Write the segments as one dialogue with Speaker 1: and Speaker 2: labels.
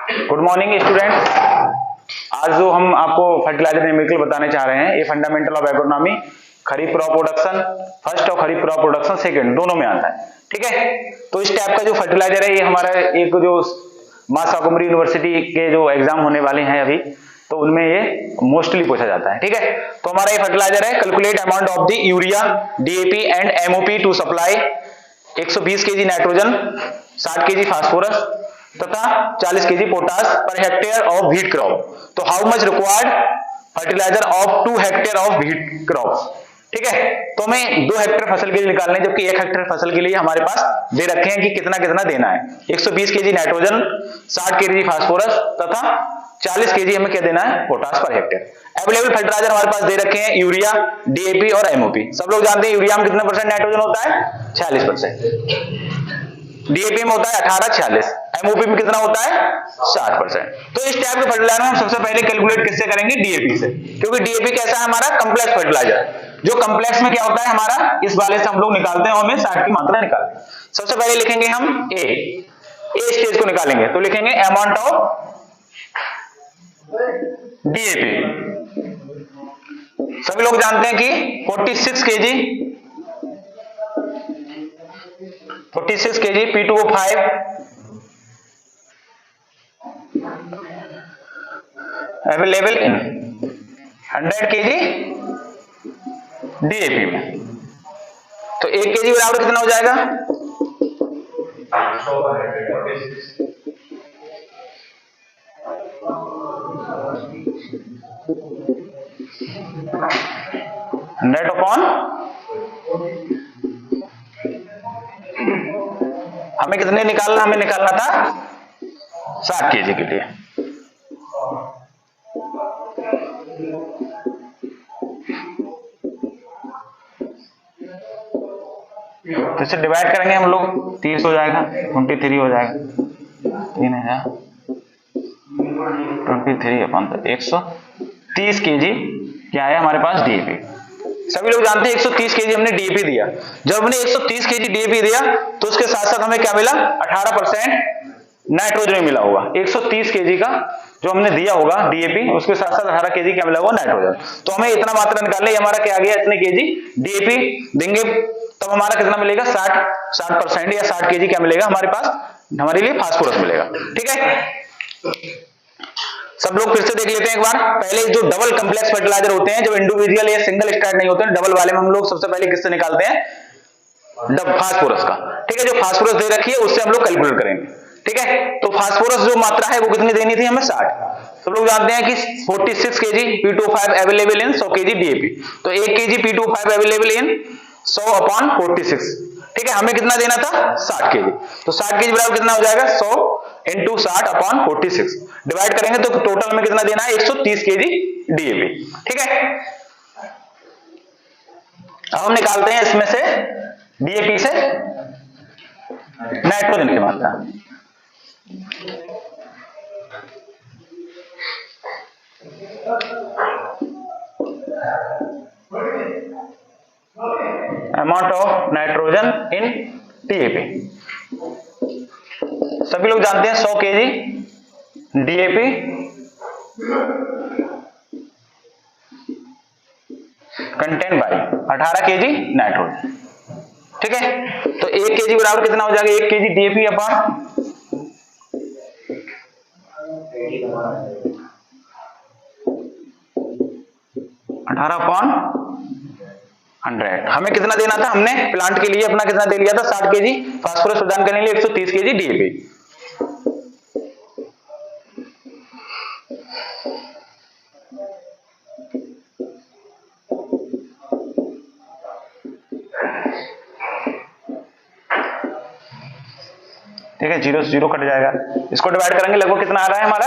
Speaker 1: Good morning students. आज जो हम आपको फर्टिलाइजर केमिकल बताने चाह रहे हैं, ये fundamental of agronomy kharif crop production first और खरीफ क्रॉप प्रोडक्शन सेकंड दोनों में आता है। ठीक है, तो इस टाइप का जो फर्टिलाइजर है ये हमारा एक जो मां शाकंभरी यूनिवर्सिटी के जो एग्जाम होने वाले हैं अभी, तो उनमें ये मोस्टली पूछा जाता है। ठीक है, तो हमारा ये फर्टिलाइजर है, calculate amount of the urea, DAP and MOP to supply 120 kg nitrogen, 60 kg phosphorus तथा 40 kg potash per hectare of wheat crop. तो how much required fertiliser of 2 hectare of wheat crop. ठीक है, तो हमें 2 hectare फसल के लिए निकालने, जबकि 1 हेक्टेयर फसल के लिए हमारे पास दे रखे हैं कि कितना कितना देना है। 120 केजी नाइट्रोजन, 60 केजी फास्फोरस तथा 40 केजी हमें क्या देना है, potash per hectare. Available fertiliser हमारे पास दे रखे हैं यूरिया, डीएपी और एमओपी। सब लोग जानते हैं यूरिया में कितना परसेंट नाइट्रोजन होता है, 46%। डीएपी में होता है 18-46, एमओपी में कितना होता है 60%। तो इस टाइप के फर्टिलाइजर हम सबसे पहले कैलकुलेट किससे करेंगे, डीएपी से, क्योंकि डीएपी कैसा है हमारा कम्प्लेक्स फर्टिलाइजर। जो कम्प्लेक्स में क्या होता है हमारा, इस वाले से हम लोग निकालते हैं और हमें 60 की मात्रा निकालते हैं। सबसे पहले लिखेंगे हम ए स्टेज को निकालेंगे, तो लिखेंगे अमाउंट ऑफ डीएपी। सभी लोग जानते हैं कि 46 KG P2O5 available in 100 KG DAP में। तो 1 केजी बराबर कितना हो जाएगा, 100 अपॉन, हमें कितने निकालना, हमें निकालना था 60 केजी के लिए। तो इसे डिवाइड करेंगे हम लोग, 30 हो जाएगा, 23 हो जाएगा, 3000 23 अपॉन 130 केजी क्या है हमारे पास, डीएपी। सभी लोग जानते हैं 130 केजी हमने डीएपी दिया। जब हमने 130 केजी डीएपी दिया तो उसके साथ साथ हमें क्या मिला, 18% नाइट्रोजन मिला होगा। 130 केजी का जो हमने दिया होगा डीएपी, उसके साथ साथ 18 केजी क्या मिला होगा, नाइट्रोजन। तो हमें इतना मात्रा निकालने, हमारा क्या आ गया, इतने केजी डीएपी देंगे तब हमारा कितना मिलेगा, 60% या 60 केजी क्या मिलेगा हमारे पास, हमारे लिए फास्फोरस मिलेगा। ठीक है, सब लोग फिर से देख लेते हैं एक बार। पहले जो डबल कम्प्लेक्स फर्टिलाइजर होते हैं, जब इंडिविजुअल या सिंगल स्टार्ट नहीं होते हैं, डबल वाले में हम लोग सबसे पहले किससे निकालते हैं, फास्फोरस का। ठीक है, जो फास्फोरस दे रखी है उससे हम लोग कैलकुलेट करेंगे। ठीक है, तो फास्फोरस जो मात्रा है वो कितनी देनी थी हमें, 60। सब लोग जानते हैं कि 46 KG P2O5 available in 100 KG DAP. तो 1 KG P2O5 available in 100 upon 46। ठीक है, हमें कितना देना था, 60 केजी। तो 60 केजी बराबर कितना हो जाएगा, 100 इंटू 60 अपॉन 46। डिवाइड करेंगे तो टोटल में कितना देना है, 130 केजी डीएपी। ठीक है, अब हम निकालते हैं इसमें से डीएपी से नाइट्रोजन की मात्रा। Amount of nitrogen in DAP. सभी लोग जानते हैं 100 KG DAP contain by 18 KG nitrogen. ठीक है, तो 1 केजी बराबर कितना हो जाएगा, 1 केजी डीएपी अपॉन 18 अपॉन 100। हमें कितना देना था, हमने प्लांट के लिए अपना कितना दे लिया था, 60 केजी फास्फोरस प्रदान करने के लिए 130 केजी डीएपी। ठीक है, 0 से 0 कट जाएगा, इसको डिवाइड करेंगे लगभग कितना आ रहा है हमारा,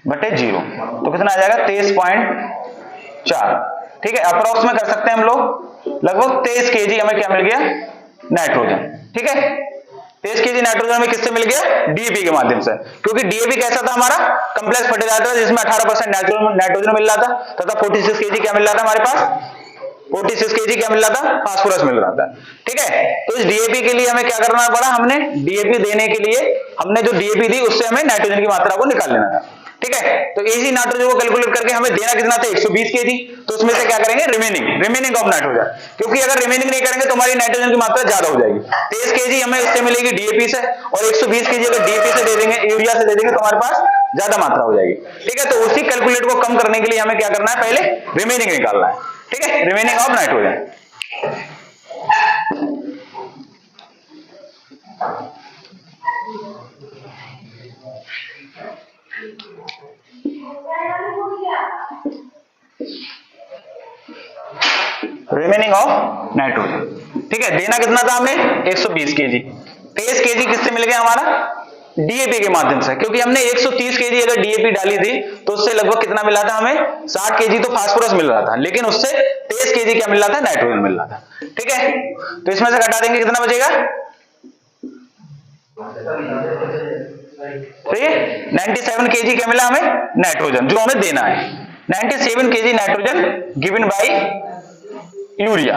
Speaker 1: बटे 0, तो कितना आ जाएगा 23.4। ठीक है, अप्रोक्स में कर सकते हैं हम लोग, लगभग 23 केजी हमें क्या मिल गया, नाइट्रोजन। ठीक है, 23 केजी नाइट्रोजन हमें किससे मिल गया, डीएपी के माध्यम से, क्योंकि डीएपी कैसा था हमारा कम्प्लेक्स फर्टिलाइजर जिसमें 18% नाइट्रोजन मिल रहा था तथा 46 केजी क्या मिल रहा था हमारे पास, 46 केजी क्या मिल रहा था, फास्फोरस मिल रहा था। ठीक है, तो इस डीएपी के लिए हमें क्या करना पड़ा, हमने डीएपी देने के लिए हमने जो डीएपी दी उससे हमें नाइट्रोजन की मात्रा को निकाल लेना था। ठीक है, तो इसी नाइट्रोजन को कैलकुलेट करके हमें देना कितना था, 120 केजी। तो उसमें से क्या करेंगे, रिमेनिंग ऑफ नाइट्रोजन, क्योंकि अगर रिमेनिंग नहीं करेंगे तो हमारी नाइट्रोजन की मात्रा ज्यादा हो जाएगी। 23 केजी हमें इससे मिलेगी डीएपी से, और 120 केजी अगर डीएपी से दे देंगे, यूरिया से दे देंगे तो हमारे पास ज्यादा मात्रा हो जाएगी। ठीक है, तो उसी कैलकुलेट को कम करने के लिए हमें क्या करना है, पहले रिमेनिंग निकालना है। ठीक है, remaining of nitrogen. Remaining of nitrogen. ठीक है, देना कितना था हमें, 120 केजी। 23 केजी किससे मिल गया हमारा, डीएपी के माध्यम से, क्योंकि हमने 130 केजी अगर डीएपी डाली थी तो उससे लगभग कितना मिला था हमें, 60 केजी तो फास्फोरस मिल रहा था, लेकिन उससे 23 केजी क्या मिल रहा था, नाइट्रोजन मिल रहा था। ठीक है, तो इसमें से घटा देंगे, कितना बचेगा, सही है, 97 केजी क्या मिला हमें, नाइट्रोजन, जो हमें देना है। 97 KG nitrogen given by urea.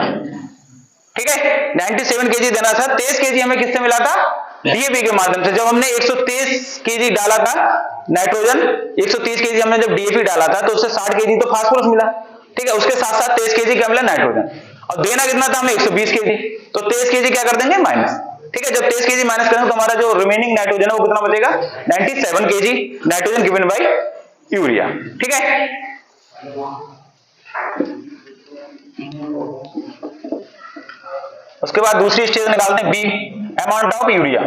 Speaker 1: ठीक है, 97 केजी देना था। 23 केजी हमें किससे मिला था, डीएपी के माध्यम से। जब हमने 123 केजी डाला था नाइट्रोजन, 130 केजी हमने जब डीएपी डाला था तो उससे 60 केजी तो फास्फोरस मिला। ठीक है, उसके साथ साथ 23 केजी क्या मिला, नाइट्रोजन, और देना कितना था हमें, 120 केजी। तो 23 केजी क्या कर देंगे, माइनस। ठीक है, जब 23 केजी माइनस करेंगे तो हमारा जो रिमेनिंग नाइट्रोजन है वो कितना बचेगा, 97 KG nitrogen given by urea. ठीक है, उसके बाद दूसरी स्टेज निकालते हैं, बी, अमाउंट ऑफ यूरिया।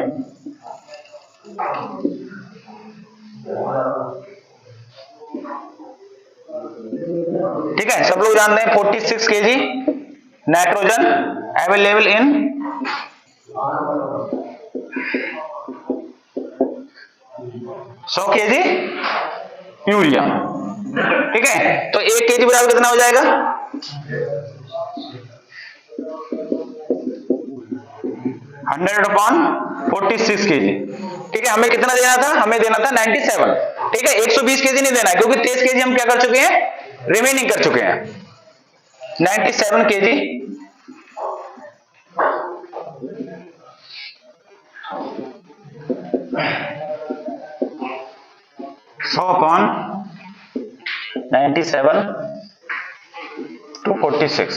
Speaker 1: ठीक है, सब लोग जानते हैं 46 KG nitrogen available in 100 KG urea. ठीक है, तो 1 केजी बराबर कितना हो जाएगा, 100/46 केजी। ठीक है, हमें कितना देना था, हमें देना था 97। ठीक है, 120 केजी नहीं देना है, क्योंकि 23 केजी हम क्या कर चुके हैं, रिमेनिंग कर चुके हैं। 97 केजी 100/97 to 46,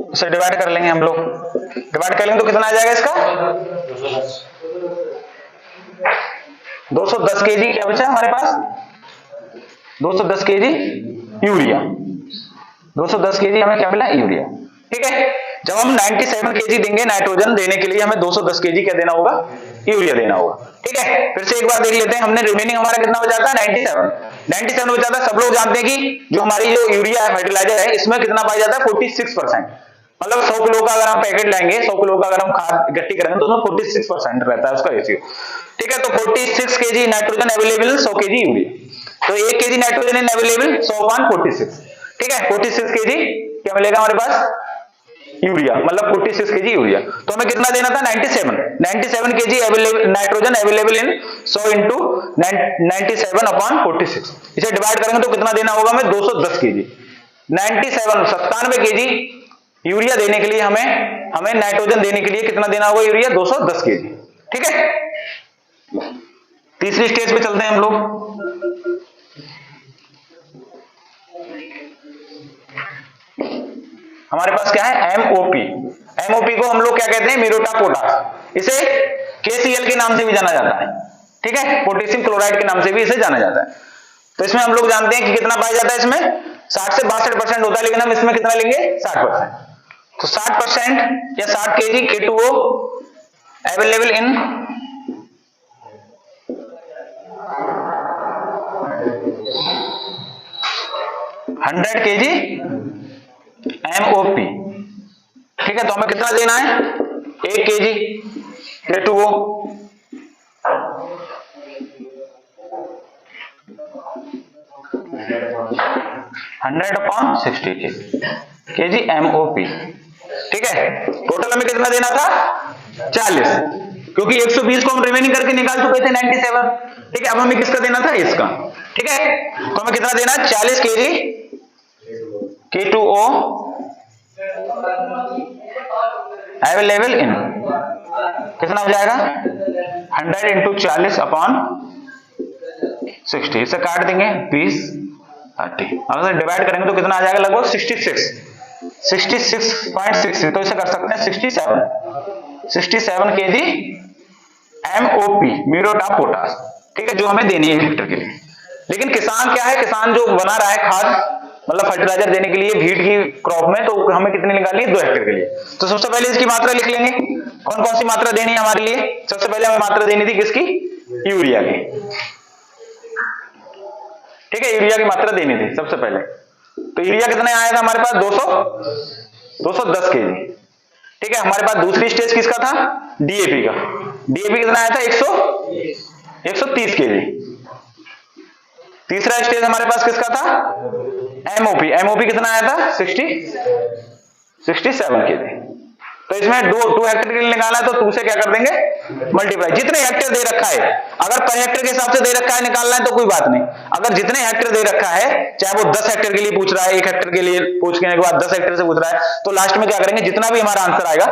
Speaker 1: उसे डिवाइड कर लेंगे हम लोग। डिवाइड कर लेंगे तो कितना आ जाएगा इसका, 210 केजी क्या बचा हमारे पास, 210 केजी यूरिया। 210 केजी हमें क्या मिला, यूरिया। ठीक है, जब हम 97 केजी देंगे नाइट्रोजन देने के लिए, हमें 210 केजी क्या देना होगा, यूरिया देना होगा। ठीक है, फिर से एक बार देख लेते हैं, हमने रिमेनिंग हमारा कितना बचा था, 97 बचा था। सब लोग जानते हैं कि जो हमारी जो यूरिया है, फर्टिलाइजर है, इसमें कितना पाया जाता है, 46%। मतलब 100 किलो का अगर हम पैकेट लेंगे, 100 किलो का अगर हम खाद इकट्ठी करेंगे तो उसमें 46% रहता है उसका रेशियो। ठीक है, तो 46 KG nitrogen available 100 KG urea. तो 1 केजी नाइट्रोजन इन अवेलेबल 100/46। ठीक है, 46 केजी क्या मिलेगा हमारे पास, यूरिया, मतलब 46 केजी यूरिया। तो हमें कितना देना था, 97 KG nitrogen available in 100 into 97/46। इसे डिवाइड करेंगे तो कितना देना होगा हमें, 210 केजी। 97 केजी यूरिया देने के लिए हमें नाइट्रोजन देने के लिए कितना देना होगा, यूरिया 210 केजी। ठीक है, तीसरी स्टेज पे चलते हैं हम लोग। हमारे पास क्या है, एमओपी। एमओपी को हम लोग क्या कहते हैं, म्यूरेट पोटाश। इसे केसीएल के नाम से भी जाना जाता है। ठीक है, पोटेशियम क्लोराइड के नाम से भी इसे जाना जाता है। तो इसमें हम लोग जानते हैं कि कितना पाया जाता है, इसमें 60 से 62% होता है, लेकिन हम इसमें कितना लेंगे, 60%। तो 60% या 60 KG K2O available in 100 KG MOP। ठीक है, तो हमें कितना देना है, 1 केजी K2O। KG MOP। ठीक है, टोटल हमें कितना देना था, 40, क्योंकि 120 को हम रिमेनिंग करके निकाल चुके थे 97। ठीक है, अब हमें किसका देना था, इसका। ठीक है, तो हमें कितना देना है 40 kg K2O अवेलेबल इन, कितना हो जाएगा 100 इंटू 40 अपॉन 60, इसे काट देंगे 20 30, अगर डिवाइड करेंगे तो कितना आ जाएगा लगभग 66.6, तो इसे कर सकते हैं 67 kg MOP muriate of potash, ठीक है, जो हमें देनी है हेक्टेयर के लिए। लेकिन किसान क्या है, किसान जो बना रहा है खाद मतलब फर्टिलाइजर देने के लिए भीट की क्रॉप में, तो हमें कितनी निकालनी है 2 हेक्टेयर के लिए। तो सबसे पहले इसकी मात्रा लिख लेंगे, कौन कौन सी मात्रा देनी है हमारे लिए। सबसे पहले हमें मात्रा देनी थी किसकी, यूरिया की, ठीक है, यूरिया की मात्रा देनी थी सबसे पहले। तो यूरिया कितना आया था हमारे पास 210 kg, ठीक है। हमारे पास दूसरी स्टेज किसका था, डीएपी का, डीएपी कितना आया था 130 kg। तीसरा स्टेज हमारे पास किसका था, एमओपी, एमओपी कितना आया था 67 kg। तो इसमें 2 हेक्टेयर के लिए निकाला है, तो 2 से क्या कर देंगे मल्टीप्लाई, जितने हेक्टेयर दे रखा है, अगर पर हेक्टेयर के हिसाब से दे रखा है निकालना है तो कोई बात नहीं, अगर जितने हेक्टेयर दे रखा है, चाहे वो 10 हेक्टेयर के लिए पूछ रहा है, 1 हेक्टेयर के लिए पूछने के बाद 10 हेक्टेयर से पूछ रहा है, तो लास्ट में क्या करेंगे, जितना भी हमारा आंसर आएगा,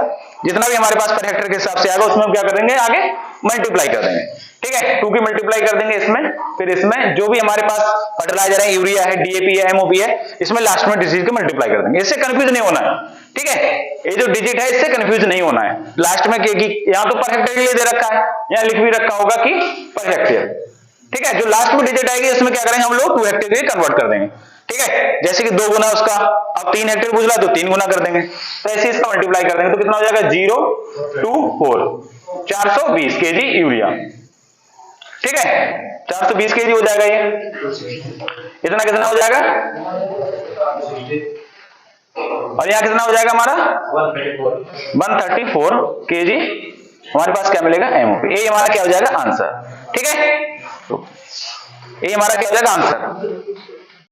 Speaker 1: जितना भी हमारे पास पर हेक्टेयर के हिसाब से आएगा, उसमें हम क्या करेंगे आगे मल्टीप्लाई कर देंगे, ठीक है। 2 की मल्टीप्लाई कर देंगे इसमें, फिर इसमें जो भी हमारे पास फर्टिलाइजर है, यूरिया है, डीएपी है, एमओपी है, इसमें लास्ट में डिजिट के मल्टीप्लाई कर देंगे। इससे कंफ्यूज नहीं होना है, ठीक है, ये जो डिजिट है इससे कंफ्यूज नहीं होना है लास्ट में, कि यहां तो पर हेक्टेयर के लिए दे रखा है, यहां लिख भी रखा होगा कि पर हेक्टेयर, ठीक है। जो लास्ट में डिजिट आएगी उसमें क्या करेंगे हम लोग 2 हेक्टेयर के लिए कन्वर्ट कर देंगे, ठीक है। जैसे कि 2 गुना उसका, अब 3 हेक्टेयर पूछ रहा तो 3 गुना कर देंगे, तो ऐसे इसका मल्टीप्लाई कर देंगे, तो कितना हो जाएगा 0 2 4 420 kg यूरिया, ठीक है, 420 kg हो जाएगा ये, इतना कितना हो जाएगा, और यहाँ कितना हो जाएगा हमारा 134 kg हमारे पास क्या मिलेगा एमओपी। ये हमारा क्या हो जाएगा आंसर, ठीक है, ये हमारा क्या हो जाएगा आंसर।